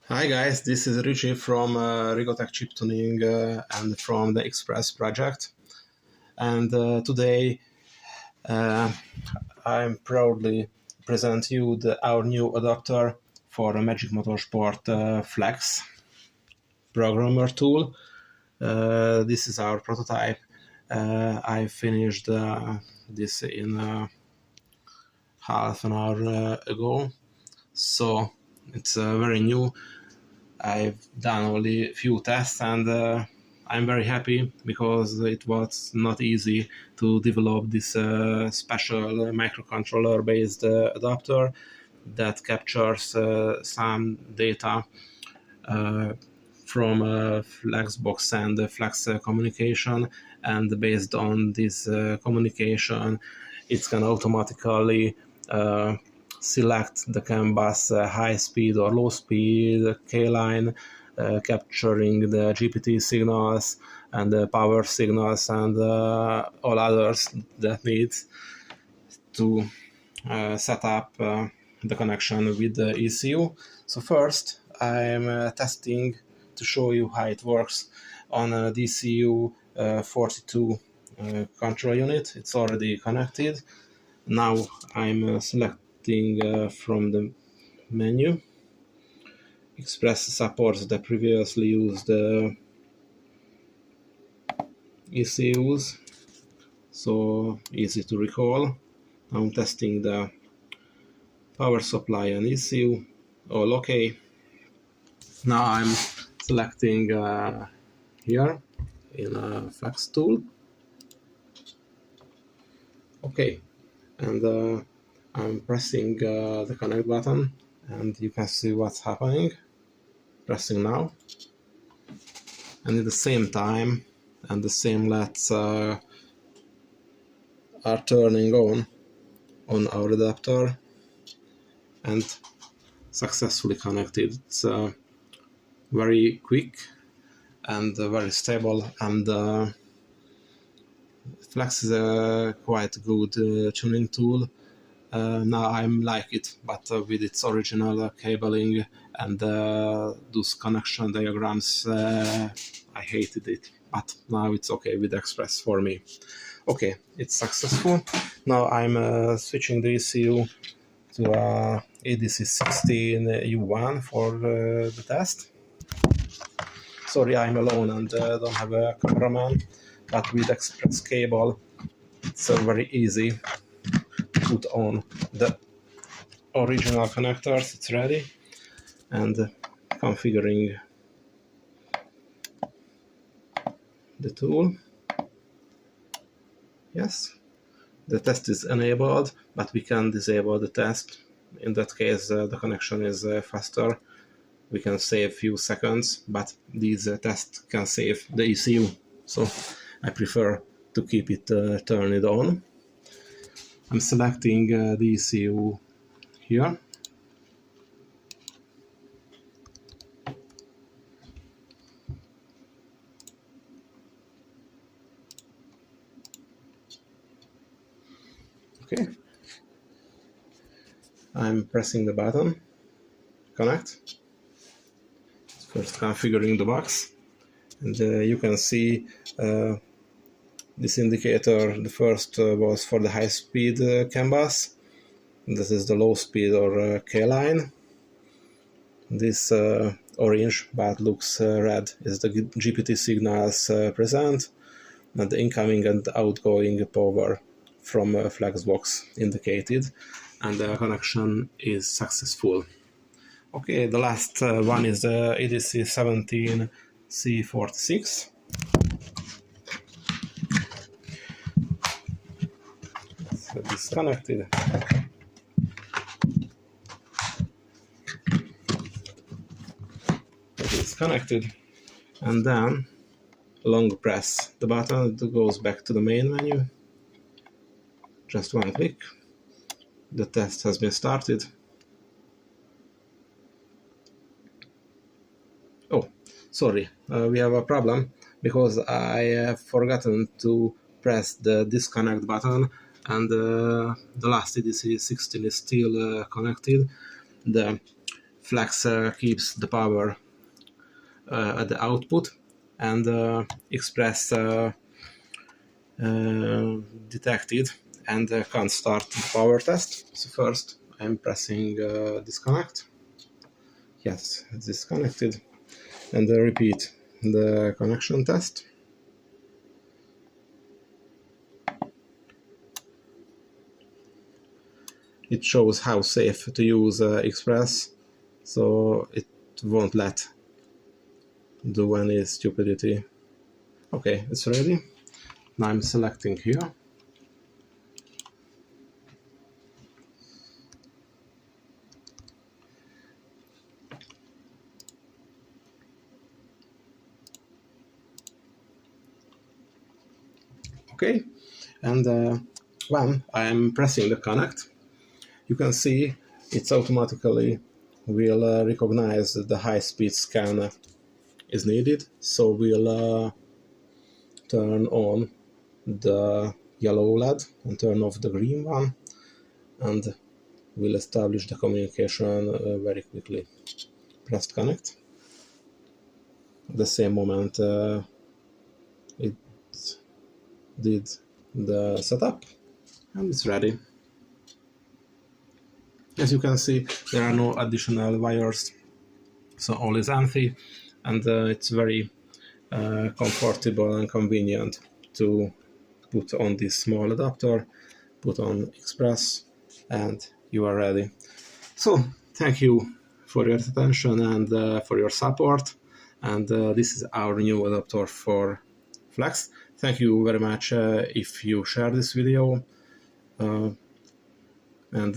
Hi guys, this is Richie from Rigotech Chiptuning and from the Express project. And today I'm proudly present you our new adapter for a Magic Motorsport Flex programmer tool. This is our prototype. I finished this in half an hour ago, so it's very new. I've done only a few tests and I'm very happy because it was not easy to develop this special microcontroller based adapter that captures some data from Flexbox and Flex communication, and based on this communication it can automatically select the CAN bus high speed or low speed, K-line, capturing the GPT signals and the power signals and all others that needs to set up the connection with the ECU. So first I'm testing to show you how it works on a DCU 42 control unit. It's already connected. Now I'm selecting from the menu. Express supports the previously used ECUs, so easy to recall. I'm testing the power supply and ECU, all okay. Now I'm selecting here in a Flex tool, okay, and I'm pressing the connect button, and you can see what's happening. Pressing now, and at the same time, and the same LEDs are turning on our adapter and successfully connected. It's very quick and very stable, and Flex is a quite good tuning tool. Now I'm like it, but with its original cabling and those connection diagrams, I hated it, but now it's okay with Express for me. Okay, it's successful. Now I'm switching the ECU to ADC16U1 for the test. Sorry, I'm alone and don't have a cameraman, but with Express cable it's very easy to put on the original connectors. It's ready, and configuring the tool. Yes, the test is enabled, but we can disable the test. In that case the connection is faster. We can save few seconds, but these tests can save the ECU, so I prefer to keep it turned on. I'm selecting the ECU here. Okay, I'm pressing the button, connect. First configuring the box, and you can see this indicator. The first was for the high speed CAN bus. This is the low speed or K-line. This orange but looks red is the GPT signals present, and the incoming and outgoing power from Flexbox indicated, and the connection is successful. Okay, the last one is the ADC17C46. So disconnected. It is connected, and then long press the button. It goes back to the main menu. Just one click. The test has been started. Oh, sorry, we have a problem because I have forgotten to press the disconnect button, and the last ADC16 is still connected. The Flex keeps the power at the output, and Express detected and can't start the power test. So first I'm pressing disconnect. Yes, it's disconnected, and repeat the connection test. It shows how safe to use Express, so it won't let do any stupidity. Okay, it's ready. Now I'm selecting here. Okay, and when I'm pressing the connect, you can see it's automatically will recognize that the high-speed scan is needed, so we'll turn on the yellow LED and turn off the green one, and we'll establish the communication very quickly. Press connect. At the same moment it did the setup, and it's ready. As you can see, there are no additional wires, so all is empty, and it's very comfortable and convenient to put on this small adapter, put on Express, and you are ready. So thank you for your attention and for your support, and this is our new adapter for Flex. Thank you very much if you share this video, and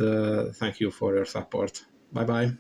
thank you for your support. Bye bye.